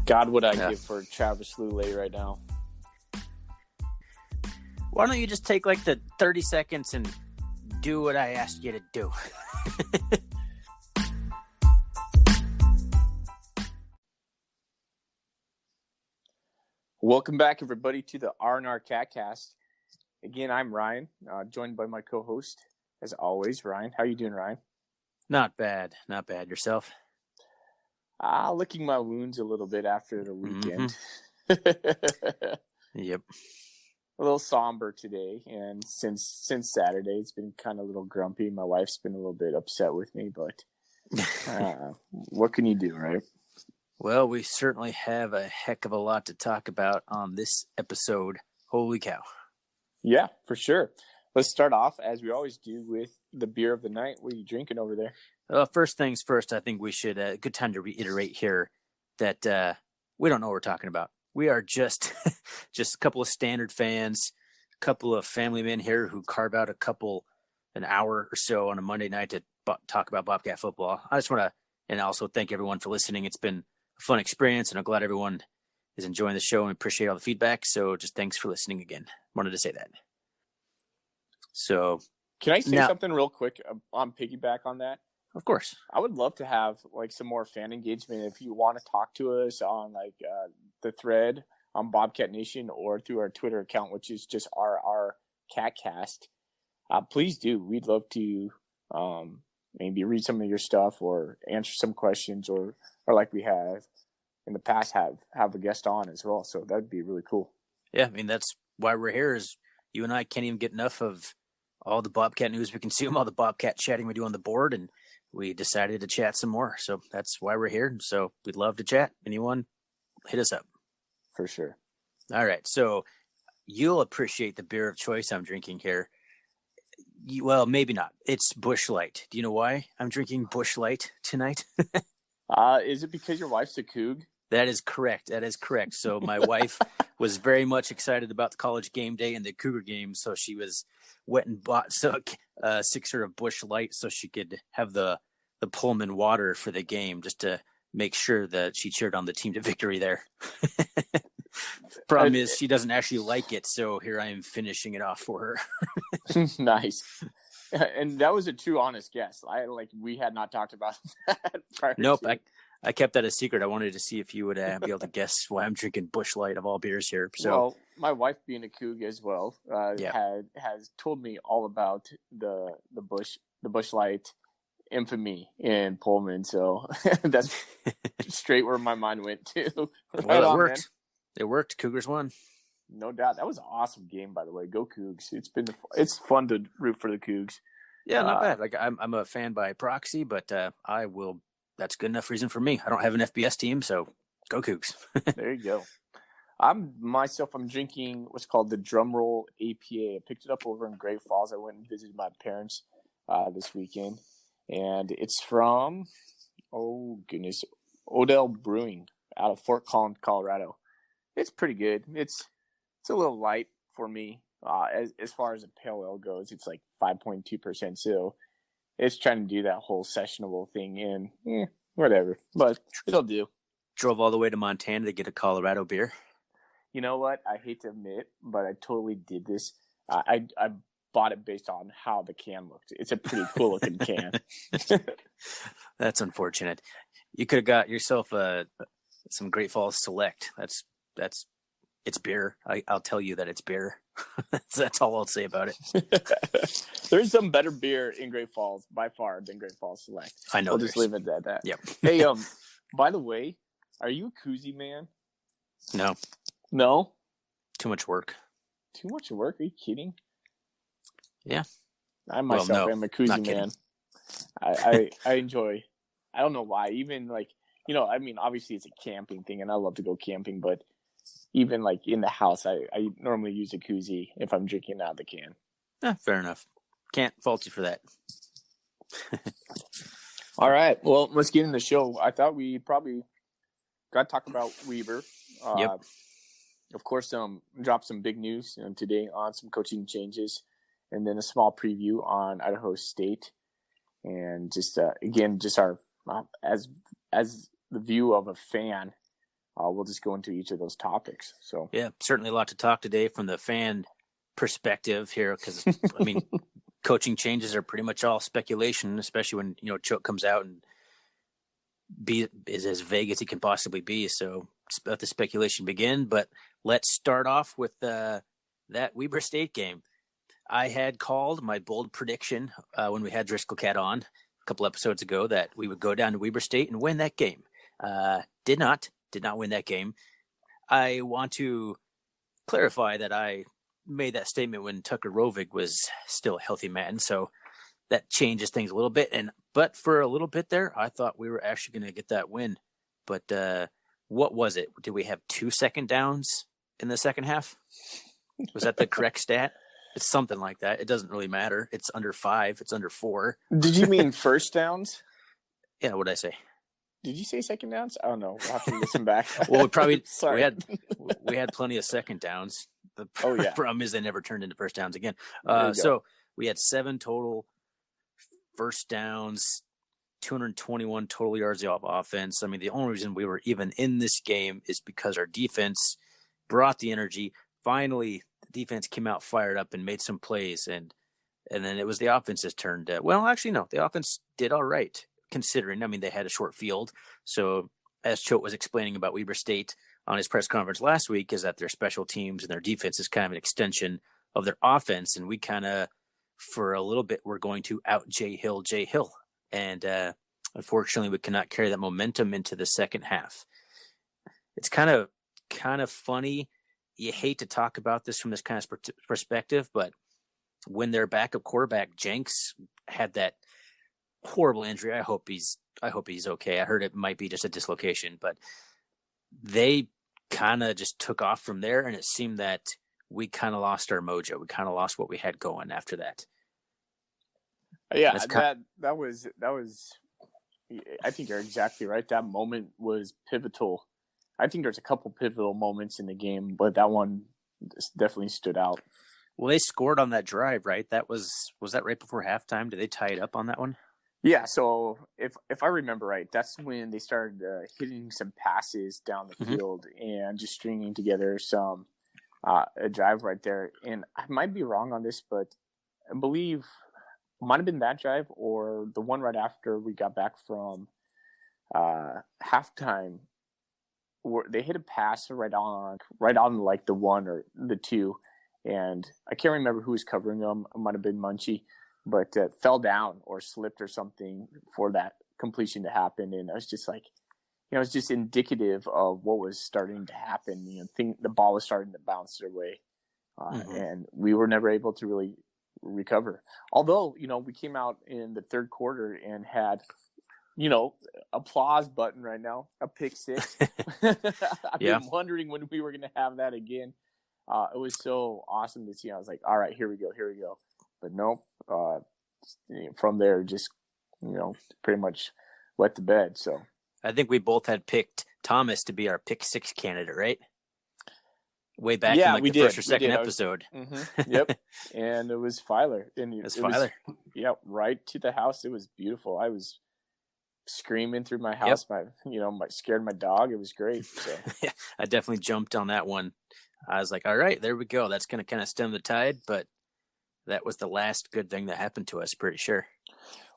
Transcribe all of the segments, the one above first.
God, would I give for Travis Lulay right now? Why don't you just take like the 30 seconds and do what I asked you to do? Welcome back, everybody, to the R&R Catcast. Again, I'm Ryan, joined by my co-host, as always, Ryan. How you doing, Ryan? Not bad. Yourself? Licking my wounds a little bit after the weekend. Yep. A little somber today, and since Saturday, it's been kind of a little grumpy. My wife's been a little bit upset with me, but what can you do, right? Well, we certainly have a heck of a lot to talk about on this episode. Holy cow. Yeah, for sure. Let's start off, as we always do, with the beer of the night. What are you drinking over there? First things first, I think we should, good time to reiterate here that we don't know what we're talking about. We are just a couple of standard fans, a couple of family men here who carve out an hour or so on a Monday night to talk about Bobcat football. I just want to, and also thank everyone for listening. It's been a fun experience, and I'm glad everyone is enjoying the show and appreciate all the feedback. So just thanks for listening again. Wanted to say that. So can I say something real quick on piggyback on that? Of course. I would love to have like some more fan engagement. If you want to talk to us on like the thread on Bobcat Nation or through our Twitter account, which is just our Catcast, please do. We'd love to maybe read some of your stuff or answer some questions or like we have in the past have a guest on as well. So that'd be really cool. Yeah, I mean, that's why we're here is you and I can't even get enough of all the Bobcat news we consume, all the Bobcat chatting we do on the board, and we decided to chat some more. So that's why we're here. So we'd love to chat. Anyone, hit us up. For sure. All right. So you'll appreciate the beer of choice I'm drinking here. Well, maybe not. It's Busch Light. Do you know why I'm drinking Busch Light tonight? Is it because your wife's a Coug? That is correct. So my wife was very much excited about the college game day and the Cougar game. So she was went and bought a sixer of Busch Light so she could have the Pullman water for the game just to make sure that she cheered on the team to victory there. Problem is she doesn't actually like it. So here I am finishing it off for her. Nice. And that was a true honest guess. We had not talked about that prior. Nope. I kept that a secret. I wanted to see if you would be able to guess why I'm drinking Busch Light of all beers here. So, well, my wife being a Coug as well, has told me all about the Busch Light infamy in Pullman. So that's straight where my mind went to. Well, it worked. Man. It worked. Cougars won. No doubt. That was an awesome game, by the way. Go Cougs. It's fun to root for the Cougs. Yeah, not bad. Like I'm a fan by proxy, but I will. That's good enough reason for me. I don't have an FBS team, so go Cougs. There you go. I'm drinking what's called the Drumroll APA. I picked it up over in Great Falls. I went and visited my parents this weekend, and it's from Odell Brewing out of Fort Collins, Colorado. It's pretty good. It's a little light for me as far as a pale ale goes. It's like 5.2%. So it's trying to do that whole sessionable thing and whatever, but it'll do. Drove all the way to Montana to get a Colorado beer. You know what? I hate to admit, but I totally did this. I bought it based on how the can looked. It's a pretty cool looking can. That's unfortunate. You could have got yourself some Great Falls Select. It's beer. I'll tell you that it's beer. That's all I'll say about it. There's some better beer in Great Falls by far than Great Falls Select. I know. We'll just leave it at that. Yep. Hey, by the way, are you a koozie man? No? Too much work. Too much work? Are you kidding? Yeah. I myself am a koozie man. I enjoy. I don't know why. Even obviously it's a camping thing, and I love to go camping, but even like in the house, I normally use a koozie if I'm drinking out of the can. Fair enough. Can't fault you for that. All right. Well, let's get in the show. I thought we probably got to talk about Weber. Yep. Of course, drop some big news today on some coaching changes, and then a small preview on Idaho State, and just again, just our as the view of a fan we'll just go into each of those topics. So yeah, certainly a lot to talk today from the fan perspective here, because I mean, coaching changes are pretty much all speculation, especially when Choate comes out and is as vague as he can possibly be. So let the speculation begin. But let's start off with that Weber State game. I had called my bold prediction when we had Driscoll Cat on a couple episodes ago that we would go down to Weber State and win that game. Did not win that game. I want to clarify that I made that statement when Tucker Rovig was still a healthy man, so that changes things a little bit. But for a little bit there, I thought we were actually going to get that win. But what was it? Did we have 2 second downs in the second half? Was that the correct stat? It's something like that. It doesn't really matter. It's under 5. It's under 4. Did you mean first downs? Yeah, what did I say? Did you say second downs? I don't know. We'll have to listen back. Well, we had plenty of second downs. The problem is they never turned into first downs again. So we had 7 total first downs, 221 total yards of offense. I mean, the only reason we were even in this game is because our defense brought the energy. Finally, the defense came out fired up and made some plays, and then it was the offense's turn to, well, actually, no, the offense did all right, considering, I mean, they had a short field. So as Choate was explaining about Weber State on his press conference last week, is that their special teams and their defense is kind of an extension of their offense. And we kind of, for a little bit, we're going to out J Hill. And unfortunately, we cannot carry that momentum into the second half. It's kind of funny. You hate to talk about this from this kind of perspective, but when their backup quarterback Jenks had that horrible injury, I hope he's okay. I heard it might be just a dislocation, but they kind of just took off from there, and it seemed that we kind of lost our mojo. We kind of lost what we had going after that. Yeah, that was. I think you're exactly right. That moment was pivotal. I think there's a couple pivotal moments in the game, but that one definitely stood out. Well, they scored on that drive, right? That was that right before halftime? Did they tie it up on that one? Yeah, so if I remember right, that's when they started hitting some passes down the field and just stringing together some a drive right there. And I might be wrong on this, but I believe it might have been that drive or the one right after we got back from halftime, where they hit a pass right on like the 1 or the 2, and I can't remember who was covering them. It might have been Munchie, but fell down or slipped or something for that completion to happen. And I was just like, it's just indicative of what was starting to happen. The ball was starting to bounce their way, and we were never able to really recover. Although, we came out in the third quarter and had, applause button right now, a pick 6. I've been wondering when we were going to have that again. It was so awesome to see. I was like, all right, here we go. But nope. From there, just, pretty much wet the bed. So I think we both had picked Thomas to be our pick 6 candidate, right? Way back in the first or second episode. Yep. And it was Filer. And it was Filer. Right to the house. It was beautiful. I was screaming through my house. Scared my dog. It was great. So yeah, I definitely jumped on that one. I was like, all right, there we go. That's going to kind of stem the tide. But that was the last good thing that happened to us, pretty sure.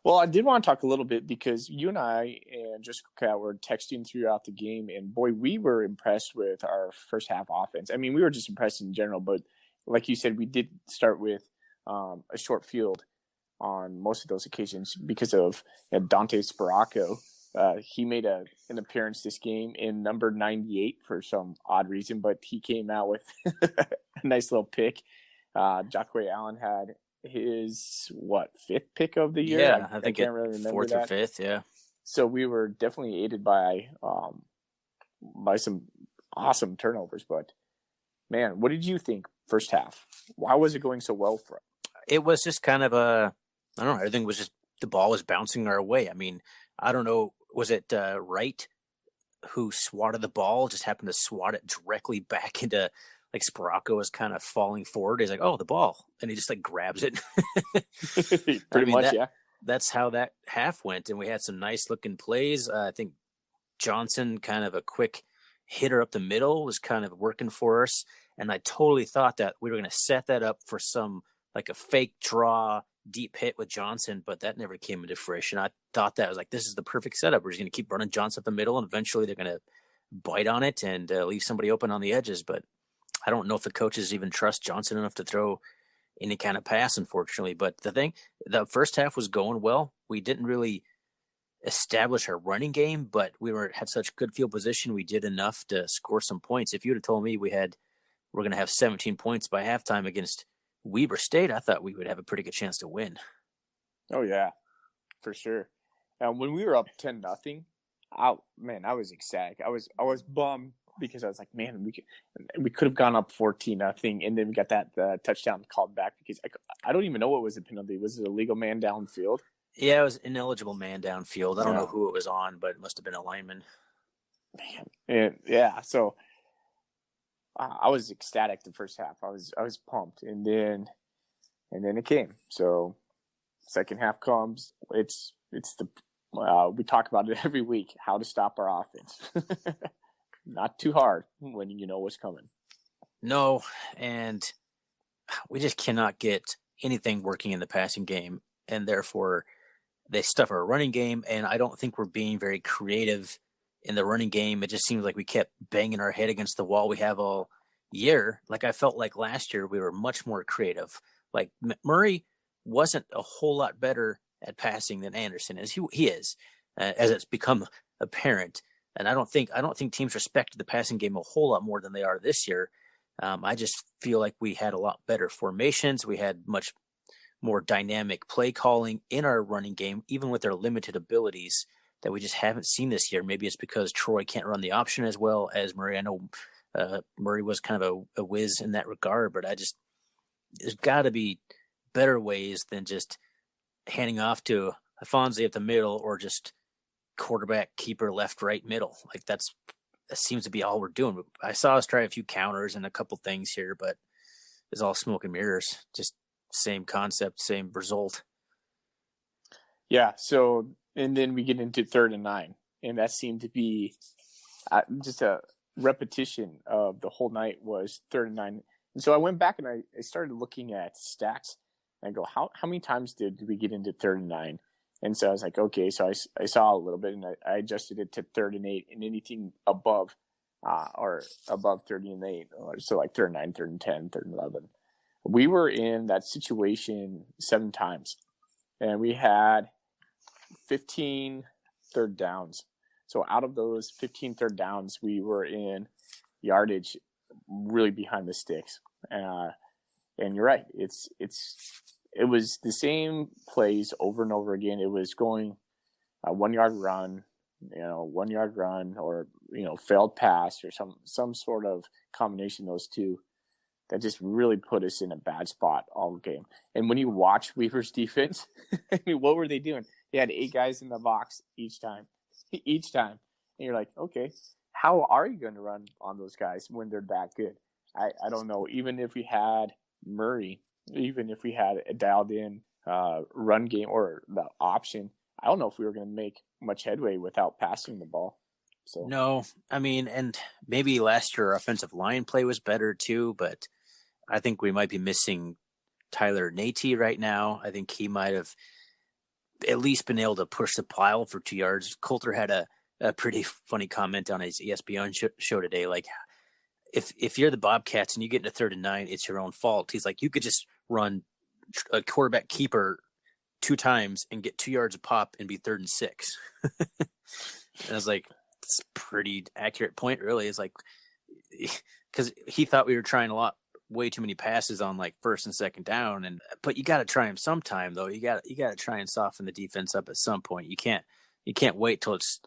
Well, I did want to talk a little bit because you and I and Driscoll Cat were texting throughout the game, and boy, we were impressed with our first half offense. I mean, we were just impressed in general, but like you said, we did start with a short field on most of those occasions because of Dante Sparaco. He made an appearance this game in number 98 for some odd reason, but he came out with a nice little pick. Jacque Allen had his 5th pick of the year? Yeah, I think I can't really remember 4th or 5th, yeah. So we were definitely aided by some awesome turnovers. But man, what did you think first half? Why was it going so well for us? It was just kind of I don't know, everything was just, the ball was bouncing our way. I mean, I don't know, was it Wright who swatted the ball, just happened to swat it directly back into, like, Sparaco was kind of falling forward. He's like, oh, the ball. And he just, like, grabs it. Pretty much, yeah. That's how that half went. And we had some nice looking plays. I think Johnson, kind of a quick hitter up the middle was kind of working for us. And I totally thought that we were going to set that up for some like a fake draw deep hit with Johnson, but that never came into fruition. I thought that was like, this is the perfect setup. We're just going to keep running Johnson up the middle, and eventually they're going to bite on it and leave somebody open on the edges. But I don't know if the coaches even trust Johnson enough to throw any kind of pass, unfortunately. But the first half was going well. We didn't really establish our running game, but had such good field position. We did enough to score some points. If you would have told me we're going to have 17 points by halftime against Weber State, I thought we would have a pretty good chance to win. Oh yeah, for sure. When we were up 10-0, I was ecstatic. I was bummed because I was like, man, we could have gone up 14-0, and then we got that touchdown called back because I don't even know what was the penalty. Was it a legal man downfield? Yeah, it was ineligible man downfield. I don't know who it was on, but it must have been a lineman. Man, yeah. So I was ecstatic the first half. I was pumped, and then it came. So second half comes. It's the we talk about it every week. How to stop our offense. Not too hard when you know what's coming. No, and we just cannot get anything working in the passing game, and therefore they stuff our running game, and I don't think we're being very creative in the running game. It just seems like we kept banging our head against the wall we have all year. Like I felt like last year we were much more creative. Like Murray wasn't a whole lot better at passing than Anderson is. He is, as it's become apparent. And I don't think teams respected the passing game a whole lot more than they are this year. I just feel like we had a lot better formations. We had much more dynamic play calling in our running game, even with their limited abilities that we just haven't seen this year. Maybe it's because Troy can't run the option as well as Murray. I know Murray was kind of a whiz in that regard, but there's got to be better ways than just handing off to Afonso at the middle or just quarterback, keeper, left, right, middle. Like that seems to be all we're doing. I saw us try a few counters and a couple things here, but it's all smoke and mirrors. Just same concept, same result. Yeah. So, and then we get into 3rd and 9, and that seemed to be just a repetition of the whole night was 3rd and 9. And so I went back and I started looking at stats, and I go, how many times did we get into 3rd and 9? And so I was like, okay, so I saw a little bit, and I adjusted it to 3rd and 8, and anything above or above 30 and 8, or so like 3rd and 9, 3rd and 10, 3rd and 11. We were in that situation 7 times, and we had 15 third downs. So out of those 15 third downs, we were in yardage really behind the sticks. And you're right. It was the same plays over and over again. It was going 1 yard run, 1 yard run, or failed pass, or some sort of combination of those two that just really put us in a bad spot all game. And when you watch Weaver's defense, I mean, what were they doing? They had 8 guys in the box each time. And you're like, okay, how are you going to run on those guys when they're that good? I don't know. Even if we had Murray, even if we had a dialed in run game or the option, I don't know if we were going to make much headway without passing the ball. So no, I mean, and maybe last year our offensive line play was better too, but I think we might be missing Tyler Nate right now. I think he might have at least been able to push the pile for 2 yards. Coulter had a pretty funny comment on his ESPN show today. Like, if you're the Bobcats and you get into 3rd and 9, it's your own fault. He's like, you could just run a quarterback keeper 2 times and get 2 yards a pop and be 3rd and 6. And I was like, it's a pretty accurate point, really. It's like, because he thought we were trying way too many passes on like 1st and 2nd down, but you got to try them sometime though. You got to try and soften the defense up at some point. You can't wait till it's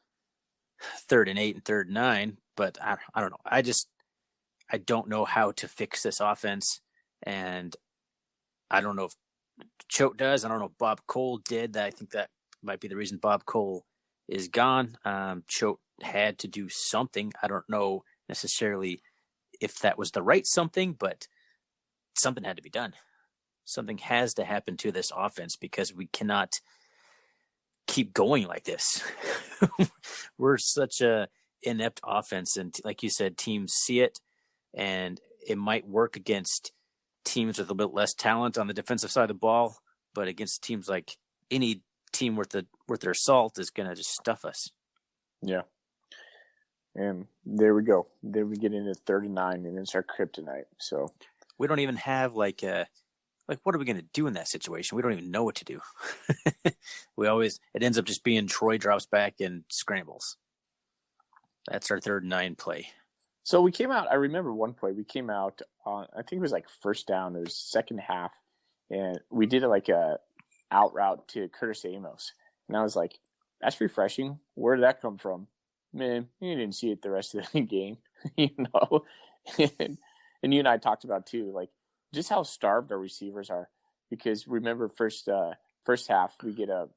3rd and 8 and 3rd and 9. But I don't know. I don't know how to fix this offense, and I don't know if Choate does. I don't know if Bob Cole did. I think that might be the reason Bob Cole is gone. Choate had to do something. I don't know necessarily if that was the right something, but something had to be done. Something has to happen to this offense because we cannot keep going like this. We're such a inept offense. And like you said, teams see it, and it might work against teams with a little bit less talent on the defensive side of the ball, but against teams like any team worth their salt is going to just stuff us. Yeah. And there we go. There we get into 39, and it's our kryptonite. So we don't even have like what are we going to do in that situation? We don't even know what to do. It ends up just being Troy drops back and scrambles. That's our 3rd and 9 play. So we came out. I remember one play. We came out on, I think it was like first down. It was second half, and we did it like a out route to Curtis Amos. And I was like, that's refreshing. Where did that come from? Man, you didn't see it the rest of the game, you know. And you and I talked about too, like just how starved our receivers are. Because remember, first half we get a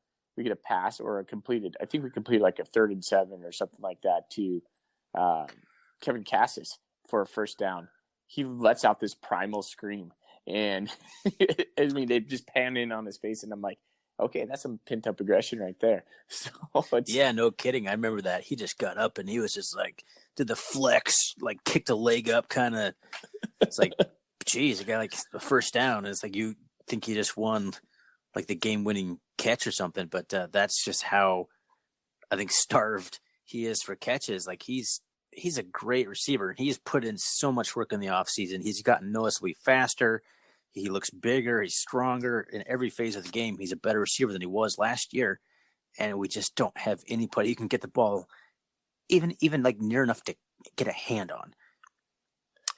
pass or a completed. I think we completed like a 3rd and 7 or something like that to Kevin Cassis for a first down. He lets out this primal scream, and I mean they just pan in on his face, and I'm like, okay, that's some pent up aggression right there. So yeah, no kidding. I remember that. He just got up and he was just like, did the flex, like kicked a leg up kind of. It's like, geez, a guy like the first down. It's like you think he just won like the game winning catch or something. But that's just how I think starved he is for catches. Like he's a great receiver. He's put in so much work in the offseason. He's gotten noticeably faster. He looks bigger. He's stronger in every phase of the game. He's a better receiver than he was last year. And we just don't have anybody who can get the ball even like near enough to get a hand on.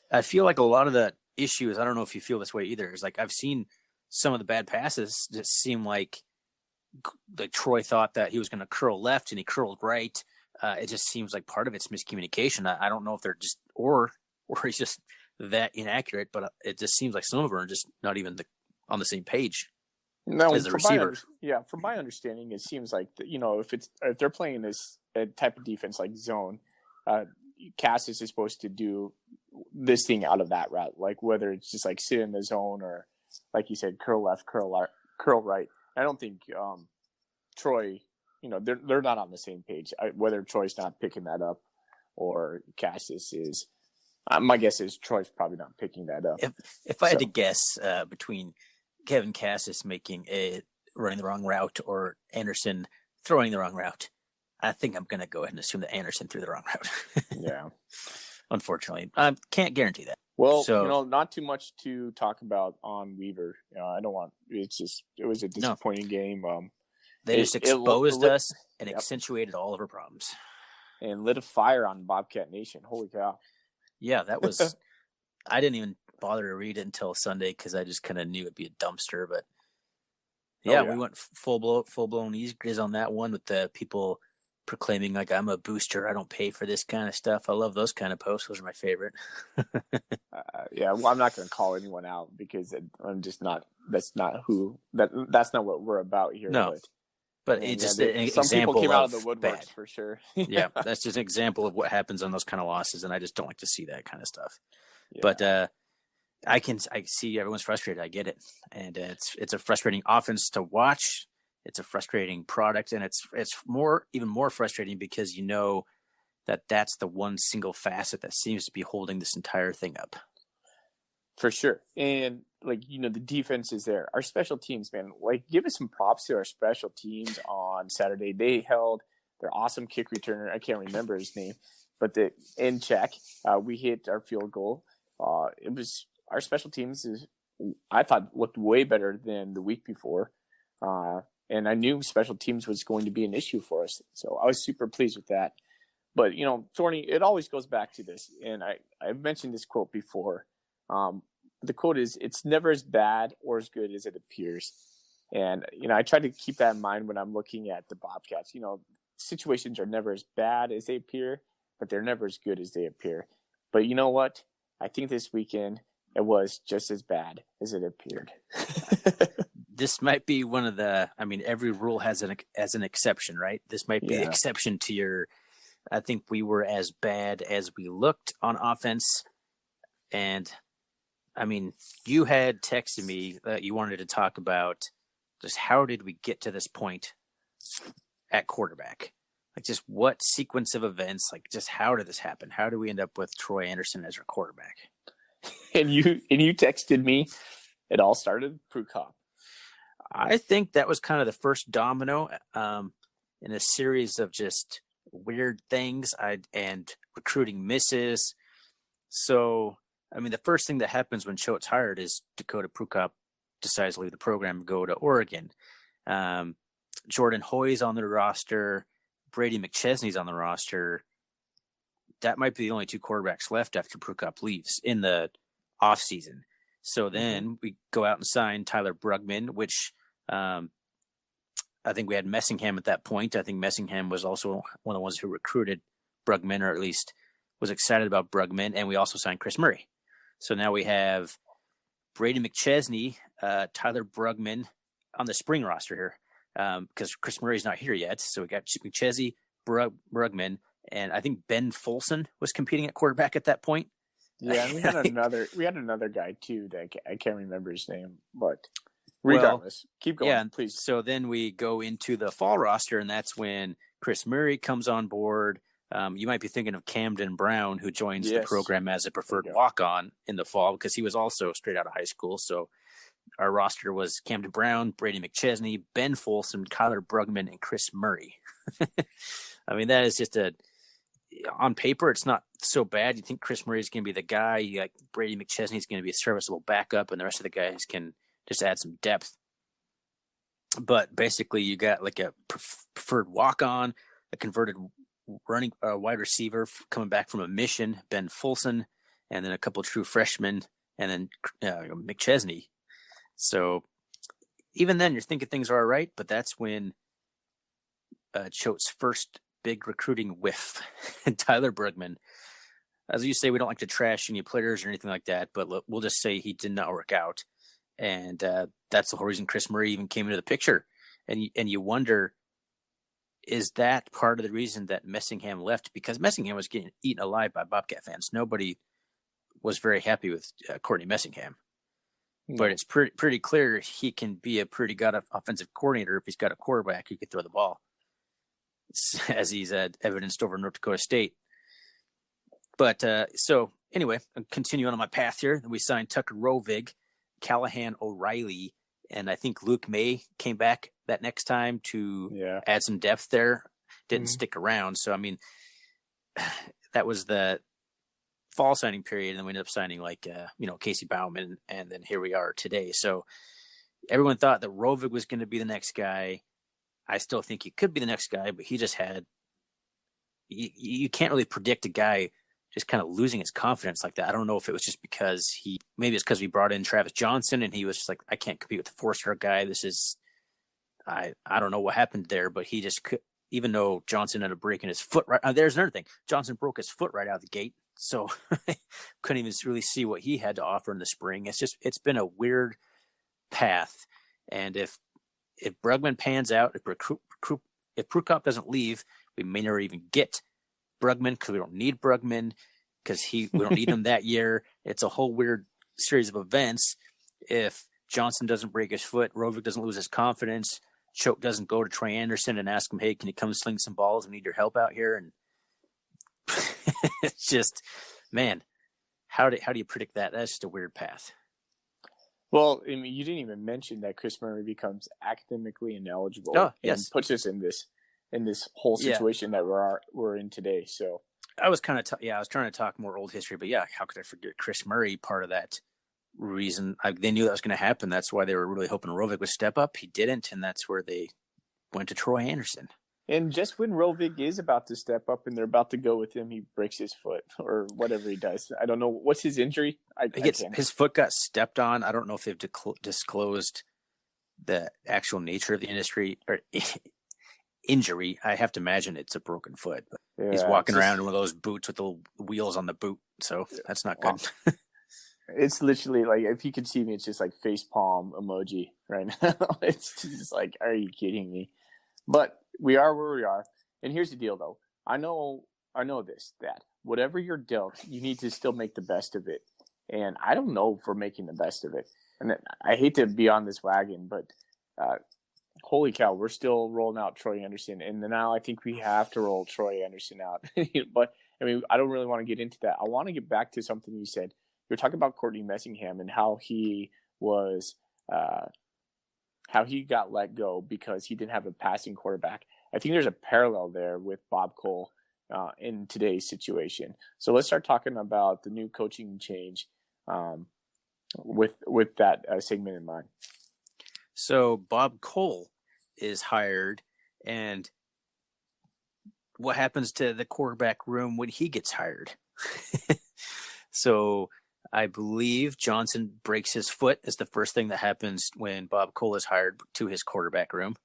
I feel like a lot of the issues, I don't know if you feel this way either, is like I've seen some of the bad passes just seem like Troy thought that he was going to curl left and he curled right. It just seems like part of it's miscommunication. I don't know if they're just or he's just that inaccurate, but it just seems like some of them are just not even on the same page as the receiver. From my understanding, it seems like if they're playing this type of defense like zone, Cassis is supposed to do this thing out of that route, like whether it's just like sit in the zone or, like you said, curl left, curl right. I don't think Troy, they're not on the same page. Whether Troy's not picking that up or Cassis is. My guess is Troy's probably not picking that up. If I had to guess between Kevin Cassis running the wrong route or Anderson throwing the wrong route, I think I'm going to go ahead and assume that Anderson threw the wrong route. Yeah. Unfortunately. I can't guarantee that. Well, not too much to talk about on Weaver. I don't want – it was a disappointing game. They just exposed us and accentuated all of our problems. And lit a fire on Bobcat Nation. Holy cow. Yeah, that was – I didn't even bother to read it until Sunday because I just kind of knew it'd be a dumpster. But, we went full-blown ease on that one with the people proclaiming, like, I'm a booster. I don't pay for this kind of stuff. I love those kind of posts. Those are my favorite. Well, I'm not going to call anyone out because I'm just not – that's not what we're about here. No. But it's just an example. Some people came out of the woodworks bad. For sure. Yeah, that's just an example of what happens on those kind of losses, and I just don't like to see that kind of stuff. Yeah. But I see everyone's frustrated. I get it, and it's a frustrating offense to watch. It's a frustrating product, and it's even more frustrating because that's the one single facet that seems to be holding this entire thing up. For sure, and the defense is there. Our special teams, man, give us some props to our special teams on Saturday. They held their awesome kick returner. I can't remember his name, but in check. We hit our field goal. It was our special teams I thought looked way better than the week before. And I knew special teams was going to be an issue for us. So I was super pleased with that. But, Thorny, it always goes back to this. And I've mentioned this quote before. The quote is, it's never as bad or as good as it appears. And, I try to keep that in mind when I'm looking at the Bobcats. Situations are never as bad as they appear, but they're never as good as they appear. But you know what? I think this weekend it was just as bad as it appeared. This might be one of every rule has an exception, right? This might be the exception to I think we were as bad as we looked on offense. And you had texted me that you wanted to talk about just how did we get to this point at quarterback? Like, just what sequence of events, like, just how did this happen? How do we end up with Troy Anderson as our quarterback? And you texted me. It all started Pro Cop. I think that was kind of the first domino in a series of just weird things and recruiting misses. So, I mean, the first thing that happens when Choate's hired is Dakota Prukop decides to leave the program and go to Oregon. Jordan Hoy's on the roster. Brady McChesney's on the roster. That might be the only two quarterbacks left after Prukop leaves in the offseason. So then we go out and sign Tyler Brugman, which I think we had Messingham at that point. I think Messingham was also one of the ones who recruited Brugman, or at least was excited about Brugman. And we also signed Chris Murray. So now we have Brady McChesney, Tyler Brugman on the spring roster here. Because Chris Murray's not here yet. So we got McChesney, Brugman, and I think Ben Folson was competing at quarterback at that point. Yeah, and we had another guy too that I can't remember his name, but regardless, keep going, yeah, please. So then we go into the fall roster, and that's when Chris Murray comes on board. You might be thinking of Camden Brown, who joins the program as a preferred walk-on in the fall, because he was also straight out of high school. So our roster was Camden Brown, Brady McChesney, Ben Folsom, Kyler Brugman, and Chris Murray. I mean, that is just on paper, it's not so bad. You think Chris Murray is going to be the guy. Like Brady McChesney is going to be a serviceable backup, and the rest of the guys can just add some depth. But basically, you got like a preferred walk-on, a converted running wide receiver coming back from a mission, Ben Folsom, and then a couple of true freshmen, and then McChesney. So even then, you're thinking things are all right, but that's when Choate's first big recruiting whiff, Tyler Brugman. As you say, we don't like to trash any players or anything like that, but we'll just say he did not work out. And that's the whole reason Chris Murray even came into the picture. And you wonder, is that part of the reason that Messingham left? Because Messingham was getting eaten alive by Bobcat fans. Nobody was very happy with Courtney Messingham. But it's pretty clear he can be a pretty good offensive coordinator if he's got a quarterback who could throw the ball, as he's evidenced over North Dakota State. But so anyway, I'm continuing on my path here. We signed Tucker Rovig, Callahan O'Reilly, and I think Luke May came back that next time to add some depth there. Didn't stick around. So, I mean, that was the fall signing period, and then we ended up signing Casey Bauman, and then here we are today. So everyone thought that Rovig was going to be the next guy. I still think he could be the next guy, but he just had you can't really predict a guy just kind of losing his confidence like that. I don't know if it was just because maybe it's because we brought in Travis Johnson and he was just like, I can't compete with the 4-star guy. This is I don't know what happened there, but he just could, even though Johnson ended up breaking his foot right. There's another thing. Johnson broke his foot right out of the gate. So couldn't even really see what he had to offer in the spring. It's been a weird path. And if Brugman pans out, if Prukop doesn't leave, we may never even get Brugman because we don't need Brugman because we don't need him that year. It's a whole weird series of events. If Johnson doesn't break his foot, Rovig doesn't lose his confidence, Choate doesn't go to Troy Anderson and ask him, hey, can you come sling some balls? I need your help out here. And it's just, man, how do you predict that? That's just a weird path. Well, I mean, you didn't even mention that Chris Murray becomes academically ineligible and puts us in this whole situation that we're in today. So I was kind of I was trying to talk more old history, but how could I forget Chris Murray? Part of that reason they knew that was going to happen. That's why they were really hoping Rovig would step up. He didn't, and that's where they went to Troy Anderson. And just when Rovig is about to step up and they're about to go with him, he breaks his foot or whatever he does. I don't know. What's his injury? His foot got stepped on. I don't know if they've disclosed the actual nature of the industry or injury. I have to imagine it's a broken foot. But he's walking around in one of those boots with the wheels on the boot. So that's not good. It's literally like, if you could see me, it's just like face palm emoji right now. It's just like, are you kidding me? But we are where we are. And here's the deal, though. I know that whatever you're dealt, you need to still make the best of it. And I don't know if we're making the best of it. And I hate to be on this wagon, but holy cow, we're still rolling out Troy Anderson. And now I think we have to roll Troy Anderson out. But, I mean, I don't really want to get into that. I want to get back to something you said. You're talking about Courtney Messingham and how he was how he got let go because he didn't have a passing quarterback. I think there's a parallel there with Bob Cole in today's situation. So let's start talking about the new coaching change with that segment in mind. So Bob Cole is hired, and what happens to the quarterback room when he gets hired? So I believe Johnson breaks his foot is the first thing that happens when Bob Cole is hired to his quarterback room.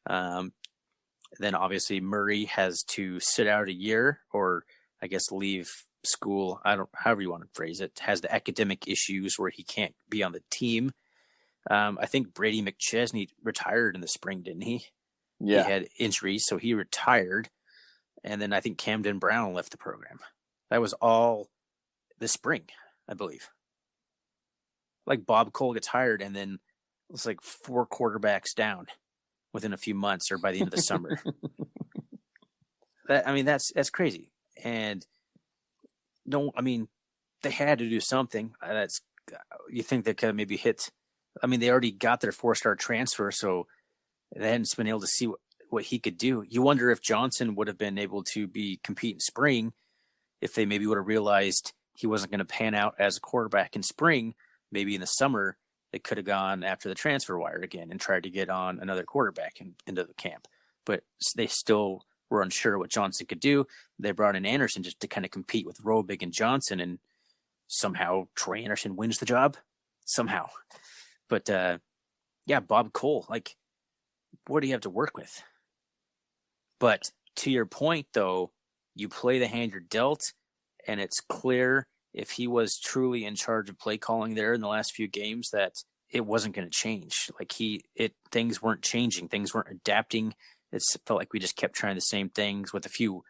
Then obviously Murray has to sit out a year, or I guess leave school. However you want to phrase it, has the academic issues where he can't be on the team. I think Brady McChesney retired in the spring, didn't he? Yeah. He had injuries, so he retired. And then I think Camden Brown left the program. That was all this spring, I believe. Like Bob Cole gets hired, and then it's like 4 quarterbacks down within a few months or by the end of the summer. That's crazy. And they had to do something. You think they could have maybe hit. I mean, they already got their 4-star transfer, so they hadn't been able to see what he could do. You wonder if Johnson would have been able to compete in spring if they maybe would have realized he wasn't going to pan out as a quarterback in spring. Maybe in the summer, they could have gone after the transfer wire again and tried to get on another quarterback into the camp. But they still were unsure what Johnson could do. They brought in Anderson just to kind of compete with Robig and Johnson, and somehow Troy Anderson wins the job. Somehow. But, Bob Cole, like, what do you have to work with? But to your point, though, you play the hand you're dealt, and it's clear if he was truly in charge of play calling there in the last few games that it wasn't going to change. Like things weren't changing. Things weren't adapting. It felt like we just kept trying the same things with a few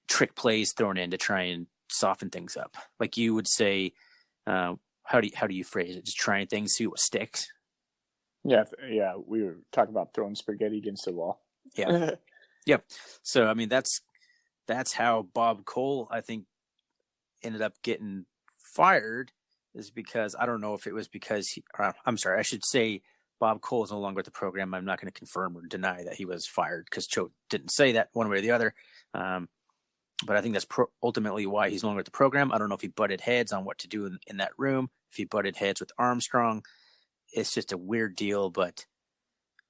trick plays thrown in to try and soften things up. Like you would say, how do you phrase it? Just trying things, see what sticks. Yeah. We were talking about throwing spaghetti against the wall. Yeah. Yep. So I mean, that's how Bob Cole, I think, ended up getting fired, is because I don't know if it was because I should say Bob Cole is no longer at the program. I'm not going to confirm or deny that he was fired because Choate didn't say that one way or the other. But I think that's ultimately why he's no longer at the program. I don't know if he butted heads on what to do in that room, if he butted heads with Armstrong. It's just a weird deal, but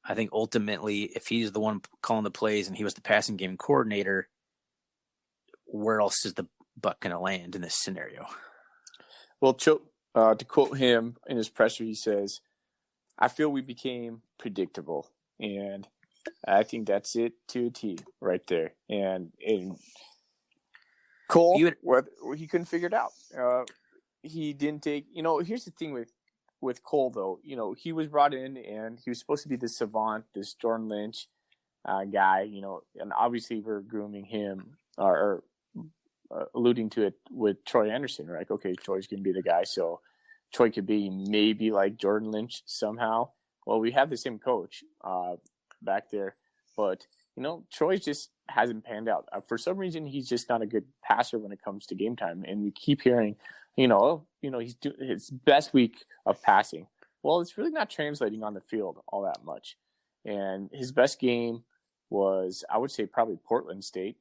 I think ultimately if he's the one calling the plays and he was the passing game coordinator, where else is the buck going to land in this scenario? Well, to quote him in his presser, he says, "I feel we became predictable." And I think that's it to a T right there. And Cole, he couldn't figure it out. He didn't take, here's the thing with Cole, though. He was brought in and he was supposed to be this savant, this Jordan Lynch guy, and obviously we're grooming him or alluding to it with Troy Anderson, right? Okay, Troy's going to be the guy. So Troy could be maybe like Jordan Lynch somehow. Well, we have the same coach back there, but Troy just hasn't panned out. For some reason, he's just not a good passer when it comes to game time. And we keep hearing, he's doing his best week of passing. Well, it's really not translating on the field all that much. And his best game was, I would say, probably Portland State.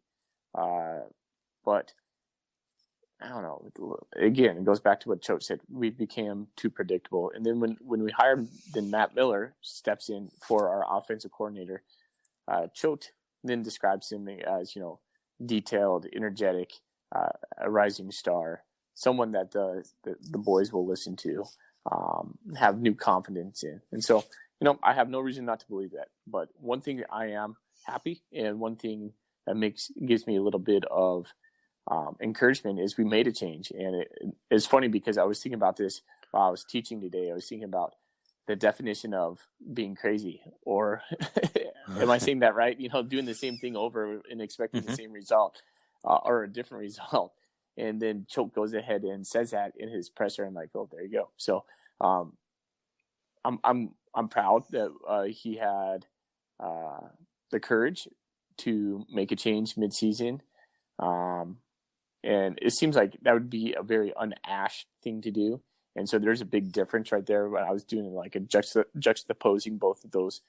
But I don't know. Again, it goes back to what Choate said. We became too predictable. And then when we hired, then Matt Miller steps in for our offensive coordinator. Choate then describes him as, detailed, energetic, a rising star, someone that the boys will listen to, have new confidence in. And so, I have no reason not to believe that. But one thing I am happy, and one thing that gives me a little bit of encouragement is we made a change. And it's funny because I was thinking about this while I was teaching today. I was thinking about the definition of being crazy, or am I saying that right? Doing the same thing over and expecting the same result or a different result. And then Choate goes ahead and says that in his presser. I'm like, oh, there you go. So I'm I'm proud that he had the courage to make a change midseason. And it seems like that would be a very un-Ash thing to do. And so there's a big difference right there when I was doing like a juxtaposing both of those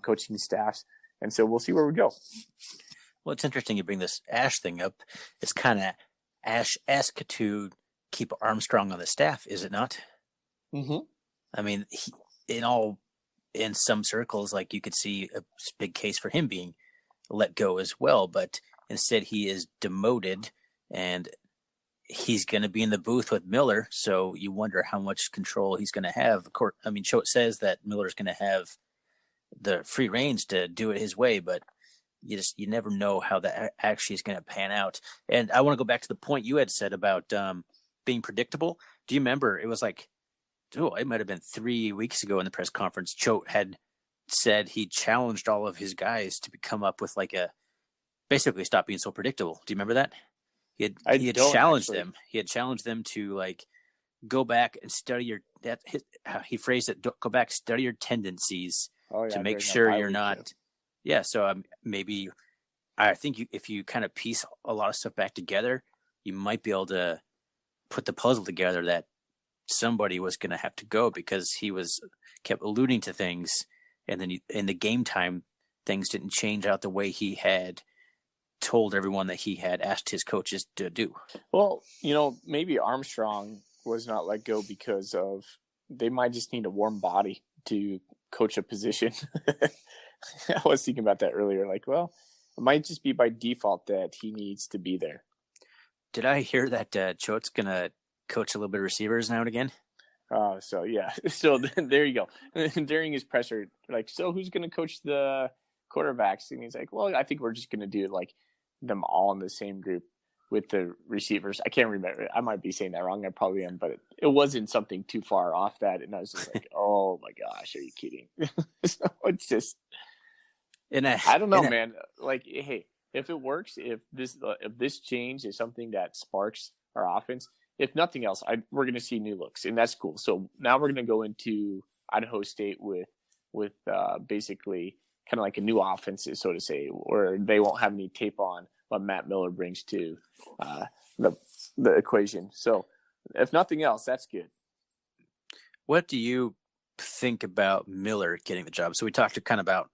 coaching staffs. And so we'll see where we go. Well, it's interesting you bring this Ash thing up. It's kind of Ash-esque to keep Armstrong on the staff, is it not? Mm-hmm. I mean, in some circles, like you could see a big case for him being let go as well, but instead he is demoted and he's going to be in the booth with Miller. So you wonder how much control he's going to have. Of course, I mean, Choate says that Miller's going to have the free reins to do it his way, but you never know how that actually is going to pan out. And I want to go back to the point you had said about being predictable. Do you remember? It was like, it might have been 3 weeks ago in the press conference. Choate had said he challenged all of his guys to come up with basically stop being so predictable. Do you remember that? He had challenged them. He had challenged them to like go back and study he phrased it, go back, study your tendencies to make sure you're not. Yeah. So maybe I think if you kind of piece a lot of stuff back together, you might be able to put the puzzle together that somebody was going to have to go because he kept alluding to things. And then in the game time, things didn't change out the way he had told everyone that he had asked his coaches to do. Well, maybe Armstrong was not let go because they might just need a warm body to coach a position. I was thinking about that earlier. Like, well, it might just be by default that he needs to be there. Did I hear that Choate's going to coach a little bit of receivers now and again? So yeah. So there you go. During his presser, like, so who's going to coach the quarterbacks? And he's like, well, I think we're just going to do like them all in the same group with the receivers. I can't remember. I might be saying that wrong. I probably am, but it wasn't something too far off that. And I was just like, oh my gosh, are you kidding? So it's just, I don't know, man. Like, hey, if it works, if this change is something that sparks our offense, if nothing else, we're going to see new looks, and that's cool. So now we're going to go into Idaho State with basically kind of like a new offense, so to say, where they won't have any tape on what Matt Miller brings to the equation. So if nothing else, that's good. What do you think about Miller getting the job? So we talked kind of about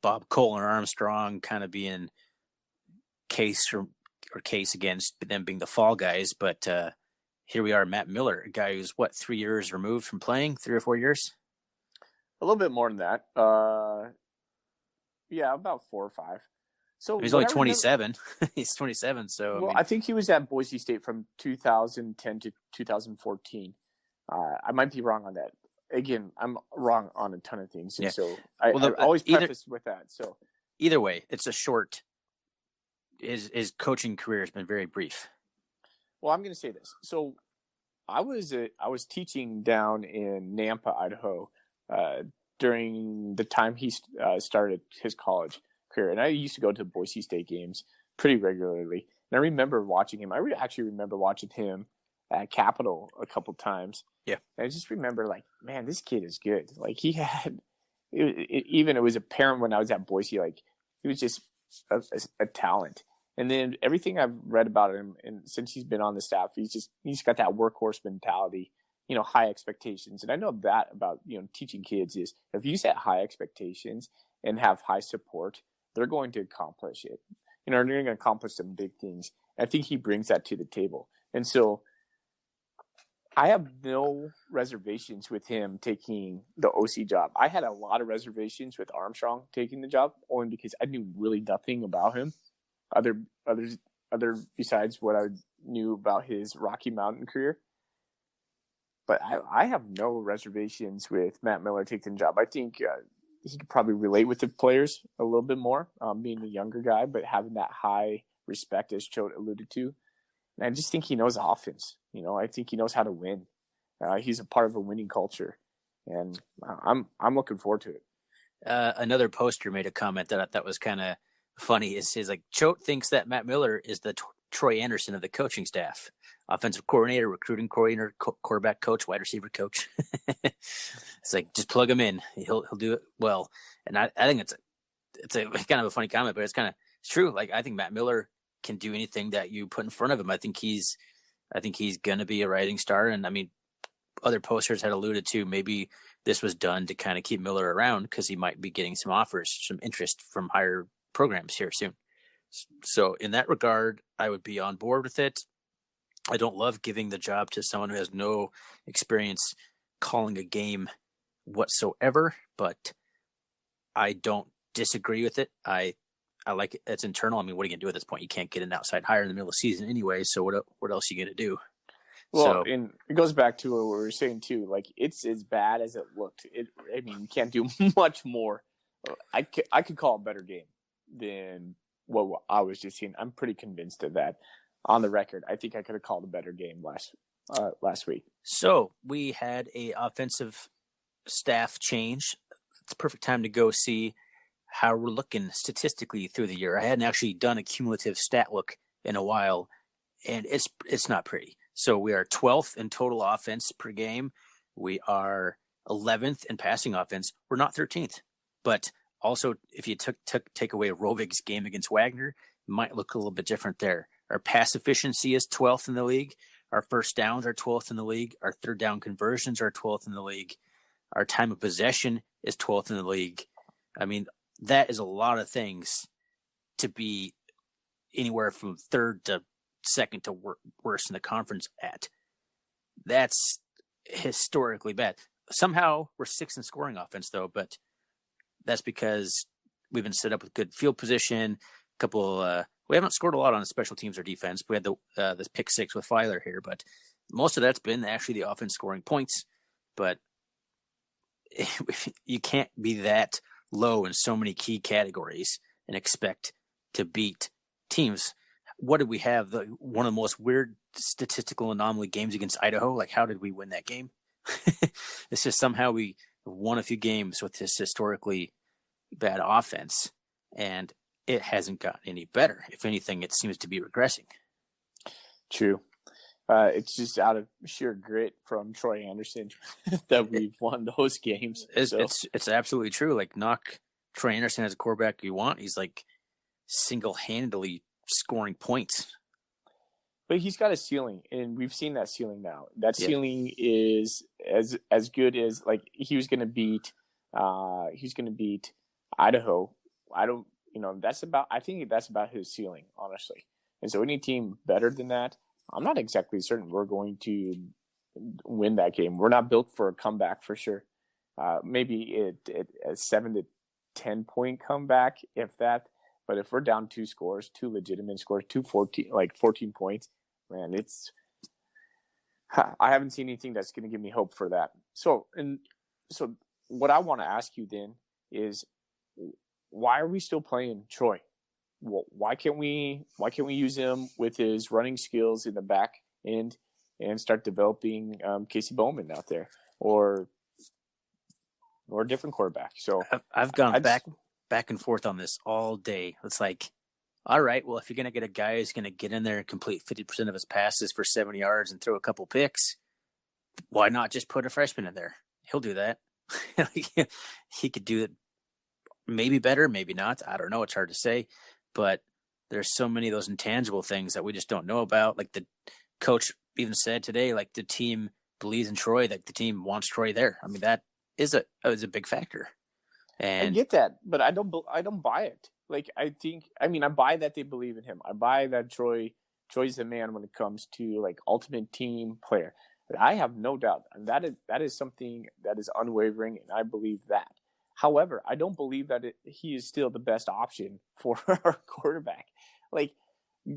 Bob Cole and Armstrong kind of being case against them being the fall guys, but here we are, Matt Miller, a guy who's 3 years removed from playing, 3 or 4 years? A little bit more than that. Yeah, about 4 or 5. So he's only 27. He's 27. So well, I think he was at Boise State from 2010 to 2014. I might be wrong on that. Again, I'm wrong on a ton of things, and yeah. So I always preface with that. So either way, it's a short. His coaching career has been very brief. Well, I'm going to say this. So I was teaching down in Nampa, Idaho, during the time he started his college career. And I used to go to Boise State games pretty regularly. And I remember watching him. I actually remember watching him at Capitol a couple times. Yeah. And I just remember, like, man, this kid is good. Like, he had – it was apparent when I was at Boise, like, he was just a talent. And then everything I've read about him, and since he's been on the staff, he's got that workhorse mentality, high expectations. And I know that about, teaching kids is if you set high expectations and have high support, they're going to accomplish it. They're going to accomplish some big things. I think he brings that to the table. And so I have no reservations with him taking the OC job. I had a lot of reservations with Armstrong taking the job, only because I knew really nothing about him. Other besides what I knew about his Rocky Mountain career. But I have no reservations with Matt Miller taking the job. I think he could probably relate with the players a little bit more, being a younger guy, but having that high respect, as Choate alluded to. And I just think he knows offense. I think he knows how to win. He's a part of a winning culture, and I'm looking forward to it. Another poster made a comment that was kind of funny. Is like Choate thinks that Matt Miller is the Troy Anderson of the coaching staff, offensive coordinator, recruiting coordinator, quarterback coach, wide receiver coach. It's like, just plug him in. He'll do it well. And I think it's a kind of a funny comment, but it's true. Like, I think Matt Miller can do anything that you put in front of him. I think he's going to be a rising star. And I mean, other posters had alluded to maybe this was done to kind of keep Miller around because he might be getting some offers, some interest from higher programs here soon. So in that regard, I would be on board with it. I don't love giving the job to someone who has no experience calling a game whatsoever, but I don't disagree with it. I like it. It's internal. I mean, what are you going to do at this point? You can't get an outside hire in the middle of the season anyway, so what else are you going to do? Well, and it goes back to what we were saying too. Like, it's as bad as it looked. I mean, you can't do much more. I could call a better game than what I was just seeing. I'm pretty convinced of that. On the record, I think I could have called a better game last week. So we had a offensive staff change. It's a perfect time to go see how we're looking statistically through the year. I hadn't actually done a cumulative stat look in a while, and it's not pretty. So we are 12th in total offense per game. We are 11th in passing offense. We're not 13th. But also, if you take away Rovig's game against Wagner, it might look a little bit different there. Our pass efficiency is 12th in the league. Our first downs are 12th in the league. Our third down conversions are 12th in the league. Our time of possession is 12th in the league. I mean, that is a lot of things to be anywhere from third to second to worse in the conference at. That's historically bad. Somehow we're sixth in scoring offense, though, but that's because we've been set up with good field position. A couple, we haven't scored a lot on special teams or defense. We had this pick six with Filer here, but most of that's been actually the offense scoring points. But you can't be that low in so many key categories and expect to beat teams. What did we have? One of the most weird statistical anomaly games against Idaho. Like, how did we win that game? It's just somehow we won a few games with this historically bad offense, and it hasn't gotten any better. If anything, it seems to be regressing. True. It's just out of sheer grit from Troy Anderson that we've won those games. It's absolutely true. Like, knock Troy Anderson as a quarterback you want. He's like single-handedly scoring points. But he's got a ceiling, and we've seen that ceiling now. That ceiling is as good as, like, he was going to beat Idaho. I think that's about his ceiling, honestly. And so any team better than that, I'm not exactly certain we're going to win that game. We're not built for a comeback for sure. Maybe a 7 to 10 point comeback, if that. But if we're down two legitimate scores, 14 points, man, I haven't seen anything that's going to give me hope for that. So what I want to ask you then is, why are we still playing Troy? Why can't we use him with his running skills in the back end and start developing Casey Bowman out there or a different quarterback? So I've gone back and forth on this all day. It's like, all right, well, if you're going to get a guy who's going to get in there and complete 50% of his passes for 70 yards and throw a couple picks, why not just put a freshman in there? He'll do that. He could do it maybe better, maybe not. I don't know. It's hard to say. But there's so many of those intangible things that we just don't know about. Like, the coach even said today, like, the team believes in Troy, like the team wants Troy there. I mean, that is a big factor. And I get that, but I don't buy it. Like, I buy that they believe in him. I buy that Troy's the man when it comes to, like, ultimate team player. But I have no doubt, and that is something that is unwavering, and I believe that. However, I don't believe that he is still the best option for our quarterback. Like,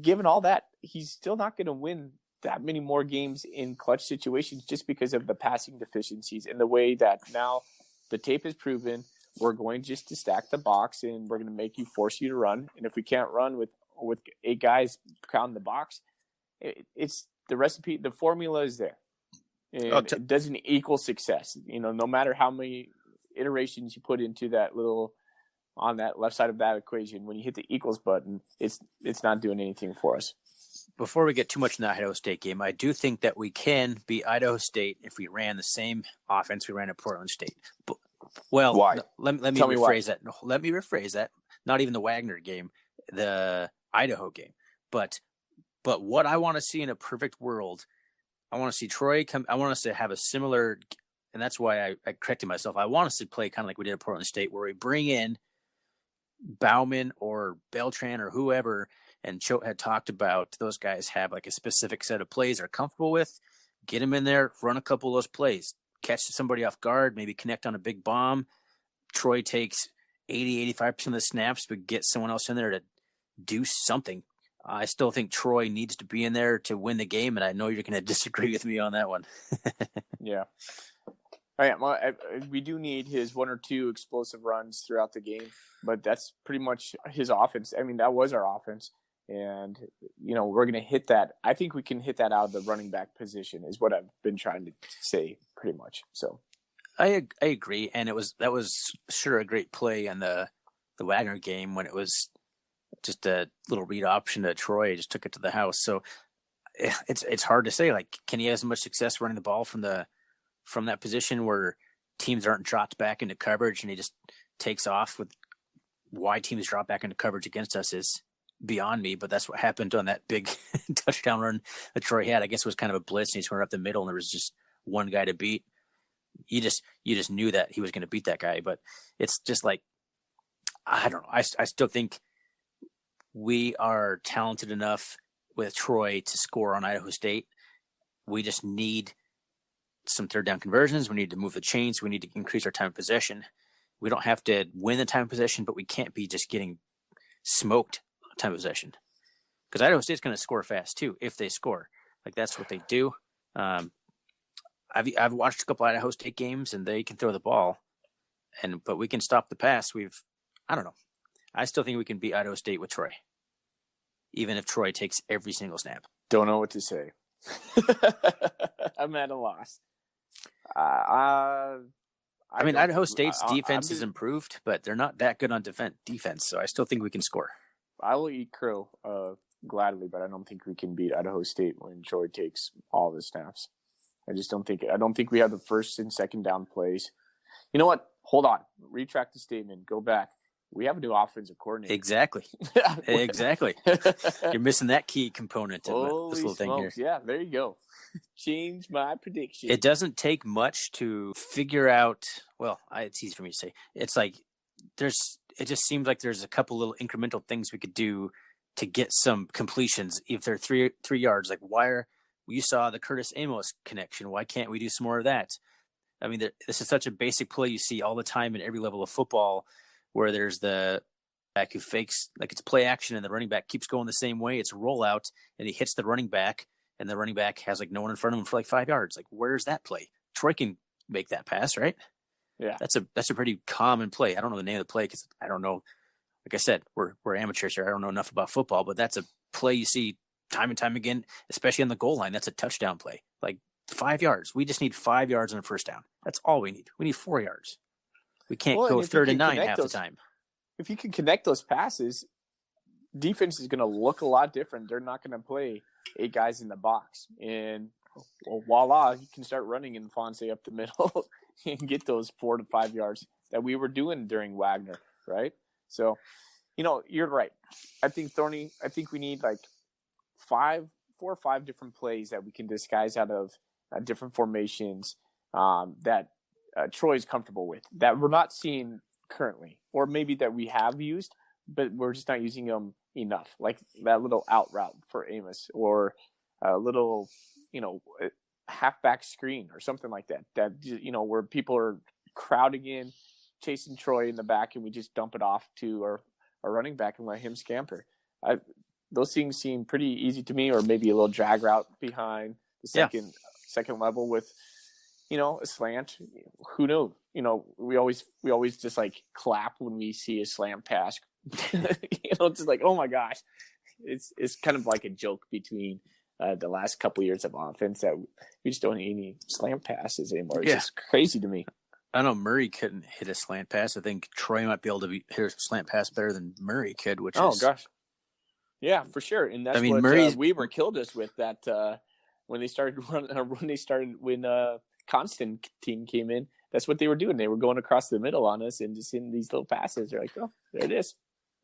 given all that, he's still not going to win that many more games in clutch situations just because of the passing deficiencies and the way that now the tape has proven we're going just to stack the box and we're going to force you to run. And if we can't run with 8 guys crowding the box, it's the recipe. The formula is there. And it doesn't equal success. No matter how many iterations you put into that on that left side of that equation, when you hit the equals button, it's not doing anything for us. before we get too much in the Idaho State game, I do think that we can beat Idaho State if we ran the same offense we ran at Portland State. But, well, why? Let me rephrase that. No, let me rephrase that. Not even the Wagner game, the Idaho game. But what I want to see in a perfect world, I want to see Troy come. I want us to have a similar, and that's why I corrected myself. I want us to play kind of like we did at Portland State, where we bring in Bauman or Beltran or whoever, and Choate had talked about those guys have like a specific set of plays they're comfortable with. Get them in there, run a couple of those plays, catch somebody off guard, maybe connect on a big bomb. Troy takes 80-85% of the snaps, but get someone else in there to do something. I still think Troy needs to be in there to win the game, and I know you're going to disagree with me on that one. Yeah. All right, well, we do need his 1 or 2 explosive runs throughout the game, but that's pretty much his offense. I mean, that was our offense, and, we're going to hit that. I think we can hit that out of the running back position is what I've been trying to say pretty much. So I agree, and that was sure a great play in the Wagner game when it was just a little read option to Troy, just took it to the house. So it's hard to say, like, can he have as much success running the ball from that position where teams aren't dropped back into coverage and he just takes off? With why teams drop back into coverage against us is beyond me, but that's what happened on that big touchdown run that Troy had. I guess it was kind of a blitz, and he just went up the middle, and there was just one guy to beat. You just knew that he was going to beat that guy, but it's just like, I don't know. I still think we are talented enough with Troy to score on Idaho State. We just need some third down conversions. We need to move the chains. We need to increase our time of possession. We don't have to win the time of possession, but we can't be just getting smoked on time of possession, because Idaho State's going to score fast too if they score. Like, that's what they do. I've watched a couple Idaho State games, and they can throw the ball, but we can stop the pass. I don't know. I still think we can beat Idaho State with Troy, even if Troy takes every single snap. Don't know what to say. I'm at a loss. Idaho State's defense has improved, but they're not that good on defense, so I still think we can score. I will eat crow gladly, but I don't think we can beat Idaho State when Troy takes all the snaps. I don't think we have the first and second down plays. You know what? Hold on. Retract the statement. Go back. We have a new offensive coordinator. Exactly. Exactly. You're missing that key component of this little thing here. Yeah, there you go. Change my prediction. It doesn't take much to figure out. Well, it's easy for me to say. It's like it just seems like there's a couple little incremental things we could do to get some completions. If they're 3 yards, like you saw the Curtis Amos connection. Why can't we do some more of that? I mean, this is such a basic play you see all the time in every level of football, where there's the back who fakes, like it's play action, and the running back keeps going the same way. It's rollout, and he hits the running back, and the running back has like no one in front of him for like 5 yards. Like, where's that play? Troy can make that pass, right? Yeah. That's a pretty common play. I don't know the name of the play because I don't know. Like I said, we're amateurs here. I don't know enough about football, but that's a play you see time and time again, especially on the goal line. That's a touchdown play. Like 5 yards. We just need 5 yards on a first down. That's all we need. We need 4 yards. We can't go 3rd and 9 half the time. If you can connect those passes, defense is going to look a lot different. They're not going to play 8 guys in the box. And voila, you can start running in Fonse up the middle and get those 4 to 5 yards that we were doing during Wagner, right? So, you're right. I think we need like 4 or 5 different plays that we can disguise out of different formations that Troy's comfortable with, that we're not seeing currently, or maybe that we have used, but we're just not using them enough. Like that little out route for Amos, or a little, halfback screen or something like that. That, where people are crowding in, chasing Troy in the back, and we just dump it off to our running back and let him scamper. Those things seem pretty easy to me, or maybe a little drag route behind the second level with, a slant. Who knows? We always just like clap when we see a slant pass. It's just like, oh my gosh. It's kind of like a joke between the last couple of years of offense that we just don't need any slant passes anymore. It's just crazy to me. I know Murray couldn't hit a slant pass. I think Troy might be able to hit a slant pass better than Murray could, gosh. Yeah, for sure. And that's mean, what Weber killed us with that when they started when Constantine came in. That's what they were doing. They were going across the middle on us and just in these little passes. They're like, oh, there it is.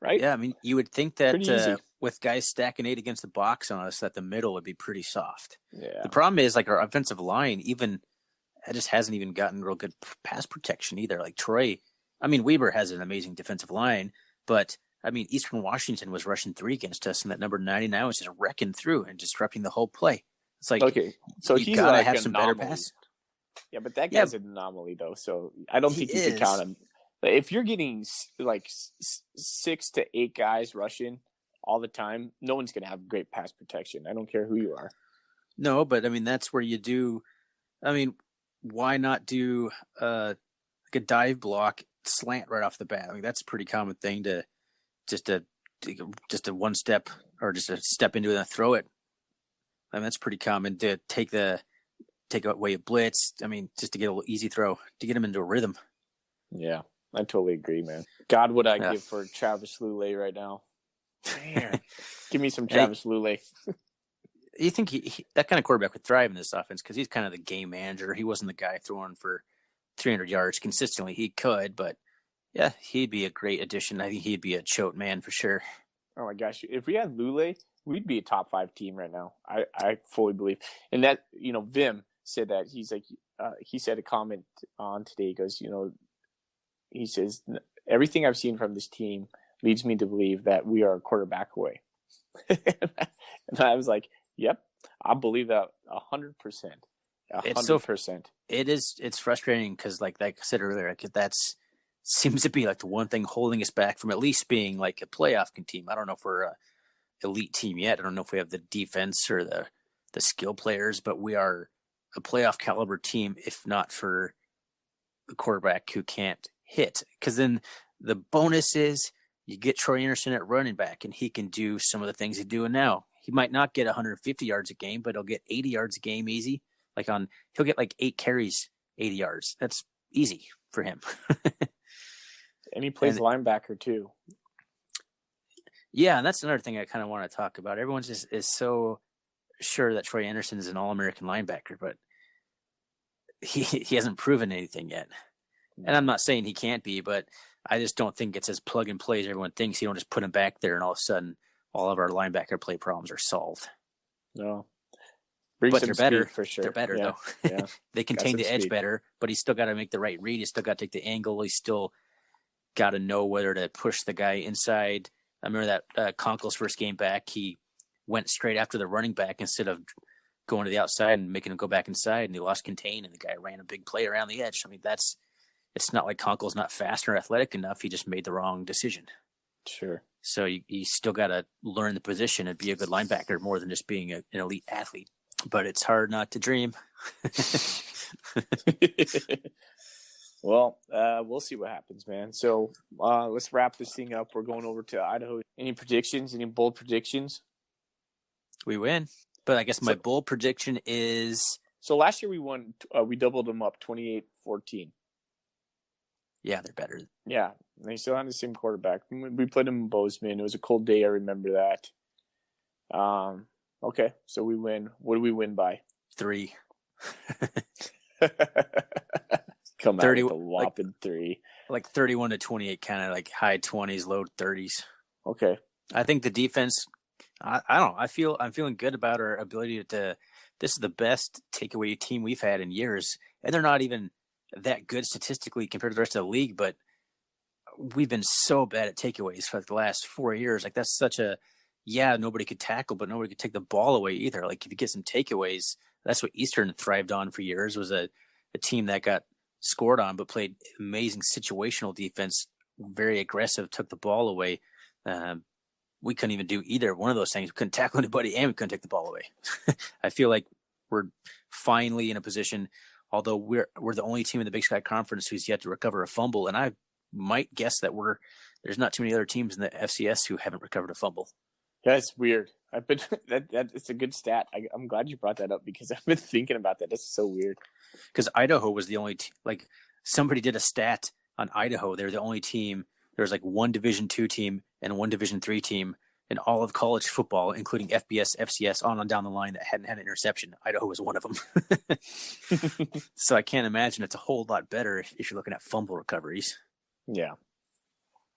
Right? Yeah, I mean, you would think that pretty easy. With guys stacking 8 against the box on us, that the middle would be pretty soft. Yeah. The problem is, like, our offensive line, it just hasn't even gotten real good pass protection either. Like Troy, I mean, Weber has an amazing defensive line, but I mean, Eastern Washington was rushing 3 against us, and that number 99 was just wrecking through and disrupting the whole play. It's like, okay, so he's gotta have some better pass. Yeah, but that guy's an anomaly, though. So I don't think you can count him. If you're getting like 6 to 8 guys rushing all the time, no one's going to have great pass protection. I don't care who you are. No, but I mean, that's where you do. I mean, why not do like a dive block slant right off the bat? I mean, that's a pretty common thing to just a one step or just a step into it and throw it. I mean, that's pretty common to take away a blitz. I mean, just to get a little easy throw to get him into a rhythm. Yeah, I totally agree, man. God, would I give for Travis Lulay right now? Man, give me some Travis Lulay. You think he that kind of quarterback would thrive in this offense because he's kind of the game manager. He wasn't the guy throwing for 300 yards consistently. He could, but yeah, he'd be a great addition. I think he'd be a choke man for sure. Oh my gosh, if we had Lulay, we'd be a top 5 team right now. I fully believe. And that, Vim said that he's like, he said a comment on today. He goes, he says, everything I've seen from this team leads me to believe that we are a quarterback away. And I was like, yep, I believe that 100%. 100%. It's frustrating because like I said earlier, that's seems to be like the one thing holding us back from at least being like a playoff team. I don't know if we're a elite team yet. I don't know if we have the defense or the skill players, but we are a playoff caliber team, if not for the quarterback who can't hit. Because then the bonus is you get Troy Anderson at running back, and he can do some of the things he's doing now. He might not get 150 yards a game, but he'll get 80 yards a game easy. He'll get like 8 carries, 80 yards. That's easy for him. And he plays linebacker too. Yeah, and that's another thing I kind of want to talk about. Everyone just is so sure that Troy Anderson is an All-American linebacker, but he hasn't proven anything yet. And I'm not saying he can't be, but I just don't think it's as plug and play as everyone thinks. You don't just put him back there and all of a sudden all of our linebacker play problems are solved. No. But they're better for sure. They're better though. Yeah. They contain the edge better, but he's still got to make the right read. He's still got to take the angle. He's still got to know whether to push the guy inside. I remember that Conkle's first game back, he went straight after the running back instead of going to the outside and making him go back inside, and he lost contain, and the guy ran a big play around the edge. I mean, it's not like Conkle's not fast or athletic enough. He just made the wrong decision. Sure. So you still got to learn the position and be a good linebacker more than just being an elite athlete. But it's hard not to dream. Well, we'll see what happens, man. So let's wrap this thing up. We're going over to Idaho. Any predictions? Any bold predictions? We win. But I guess my bold prediction is... So last year we won. We doubled them up 28-14. Yeah, they're better. Yeah, and they still had the same quarterback. We played them in Bozeman. It was a cold day. I remember that. Okay, so we win. What do we win by? 3. Come 30, out with a whopping 3. Like 31-28, kind of like high 20s, low 30s. Okay. I think the defense, I don't know. I'm feeling good about our ability to. This is the best takeaway team we've had in years, and they're not even that good statistically compared to the rest of the league. But we've been so bad at takeaways for like the last 4 years. Like that's such a nobody could tackle, but nobody could take the ball away either. Like if you get some takeaways, that's what Eastern thrived on for years. Was a team that got scored on, but played amazing situational defense, very aggressive, took the ball away. We couldn't even do either one of those things. We couldn't tackle anybody, and we couldn't take the ball away. I feel like we're finally in a position, although we're the only team in the Big Sky Conference who's yet to recover a fumble, and I might guess that there's not too many other teams in the FCS who haven't recovered a fumble. Yeah, it's weird. I've been it's a good stat. I'm glad you brought that up because I've been thinking about that. That's so weird. Because Idaho was the only like somebody did a stat on Idaho. They're the only team. There's like one Division II team and one Division III team in all of college football, including FBS, FCS, on and down the line that hadn't had an interception. Idaho was one of them. So I can't imagine it's a whole lot better if you're looking at fumble recoveries. Yeah.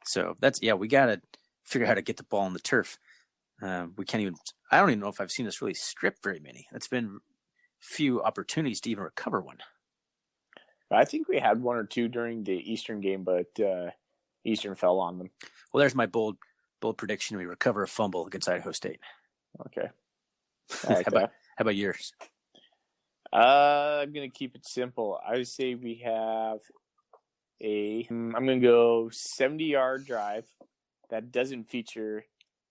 So we got to figure out how to get the ball on the turf. I don't even know if I've seen us really strip very many. That's been few opportunities to even recover one. I think we had one or two during the Eastern game, but Eastern fell on them. Well, there's my bold prediction. We recover a fumble against Idaho State. Okay. I like How about yours? I'm going to keep it simple. I would say we have I'm going to go 70-yard drive that doesn't feature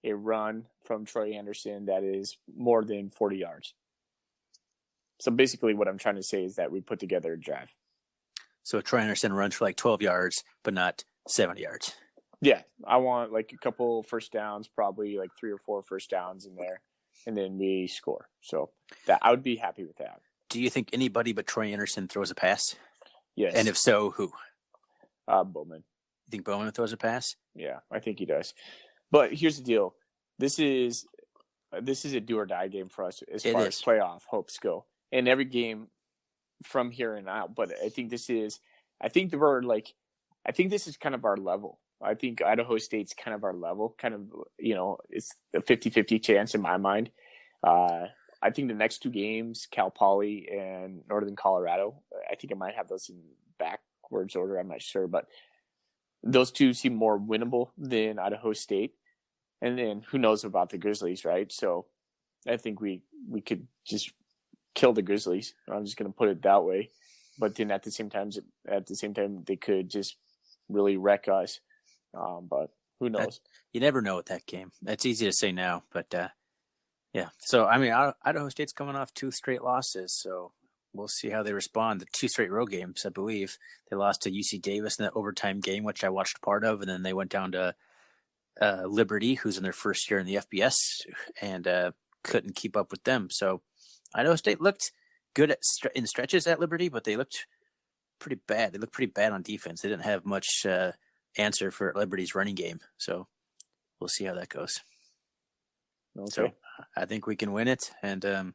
a run from Troy Anderson that is more than 40 yards. So basically what I'm trying to say is that we put together a drive. So Troy Anderson runs for like 12 yards, but not 70 yards. Yeah, I want like a couple first downs, probably like 3 or 4 first downs in there, and then we score. So that I would be happy with that. Do you think anybody but Troy Anderson throws a pass? Yes. And if so, who? Bowman. You think Bowman throws a pass? Yeah, I think he does. But here's the deal: this is a do or die game for us as far as playoff hopes go, and every game from here and out. But I think this is kind of our level. I think Idaho State's kind of our level. Kind of, it's a 50-50 chance in my mind. I think the next 2 games, Cal Poly and Northern Colorado, I think I might have those in backwards order. I'm not sure, but those 2 seem more winnable than Idaho State. And then who knows about the Grizzlies, right? So I think we could just kill the Grizzlies. I'm just going to put it that way. But then at the same time, they could just really wreck us. But who knows? You never know with that game. It's easy to say now, but yeah. So I mean, Idaho State's coming off 2 straight losses, so we'll see how they respond. The 2 straight road games, I believe, they lost to UC Davis in that overtime game, which I watched part of, and then they went down to Liberty, who's in their first year in the FBS, and couldn't keep up with them. So Idaho State looked good in stretches at Liberty, but they looked pretty bad. They looked pretty bad on defense. They didn't have much answer for Liberty's running game. So we'll see how that goes. Okay. So I think we can win it and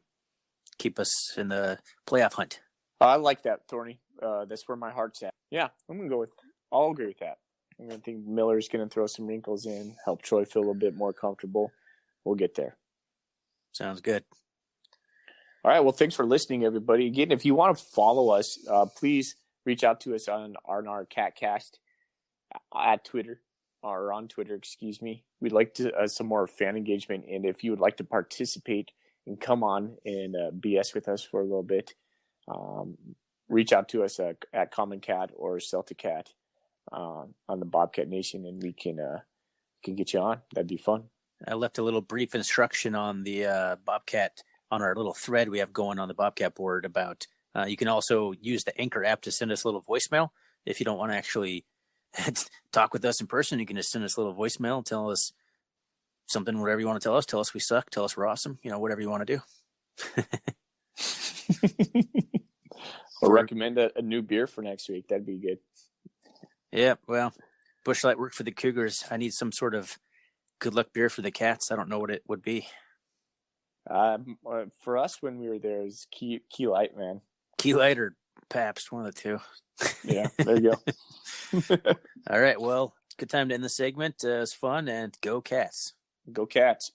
keep us in the playoff hunt. I like that, Thorny. That's where my heart's at. Yeah, I'll agree with that. I'm going to think Miller's going to throw some wrinkles in, help Troy feel a little bit more comfortable. We'll get there. Sounds good. All right. Well, thanks for listening, everybody. Again, if you want to follow us, please reach out to us on our CatCast at Twitter or on Twitter, excuse me. We'd like to some more fan engagement. And if you would like to participate and come on and BS with us for a little bit, reach out to us at Common Cat or Celtic Cat on the Bobcat Nation, and we can get you on. That'd be fun. I left a little brief instruction on the Bobcat, on our little thread we have going on the Bobcat board about you can also use the Anchor app to send us a little voicemail. If you don't want to actually talk with us in person, you can just send us a little voicemail, tell us something, whatever you want to tell us. Tell us we suck, tell us we're awesome, whatever you want to do. I'll recommend a new beer for next week. That'd be good. Yeah, well, Busch Light worked for the Cougars. I need some sort of good luck beer for the Cats. I don't know what it would be. For us, when we were there, it was Key Light, man. Key Light or Pabst, one of the 2. Yeah, there you go. All right, well, good time to end the segment. It was fun, and go Cats. Go Cats.